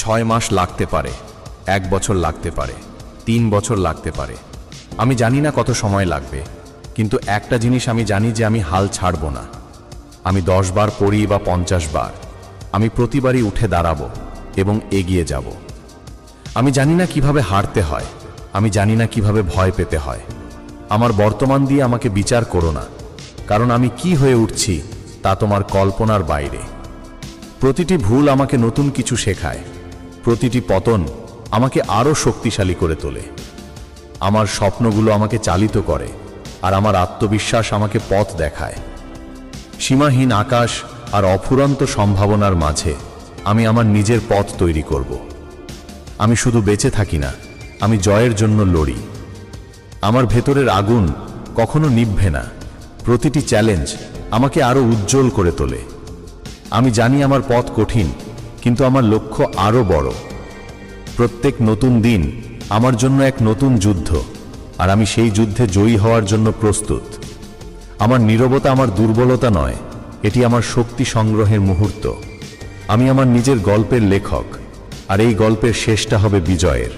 6 মাস লাগতে পারে, 1 বছর লাগতে পারে, 3 বছর লাগতে পারে। আমি জানি না কত সময় লাগবে, কিন্তু একটা জিনিস আমি জানি যে আমি হাল ছাড়ব না। আমি 10 বার পড়ি বা 50 বার, আমি প্রতিবারই উঠে দাঁড়াবো এবং এগিয়ে যাব। আমি জানি না কিভাবে হারতে হয়, আমি জানি না কিভাবে ভয় পেতে হয়। আমার বর্তমান দিয়ে আমাকে বিচার করো না, কারণ আমি কি হয়ে উঠছি তা তোমার কল্পনার বাইরে। প্রতিটি ভুল আমাকে নতুন কিছু শেখায়, প্রতিটি পতন আমাকে আরও শক্তিশালী করে তোলে। আমার স্বপ্নগুলো আমাকে চালিত করে, আর আমার আত্মবিশ্বাস আমাকে পথ দেখায়। সীমাহীন আকাশ আর অফুরন্ত সম্ভাবনার মাঝে আমি আমার নিজের পথ তৈরি করব। আমি শুধু বেঁচে থাকি না, আমি জয়ের জন্য লড়ি। আমার ভেতরের আগুন কখনো নিভবে না, প্রতিটি চ্যালেঞ্জ আমাকে আরও উজ্জ্বল করে তোলে। আমি জানি আমার পথ কঠিন, কিন্তু আমার লক্ষ্য আরও বড়। প্রত্যেক নতুন দিন আমার জন্য এক নতুন যুদ্ধ, আর আমি সেই যুদ্ধে জয়ী হওয়ার জন্য প্রস্তুত। আমার নীরবতা আমার দুর্বলতা নয়, এটি আমার শক্তি সংগ্রহের মুহূর্ত। আমি আমার নিজের গল্পের লেখক, আর এই গল্পের শেষটা হবে বিজয়ের।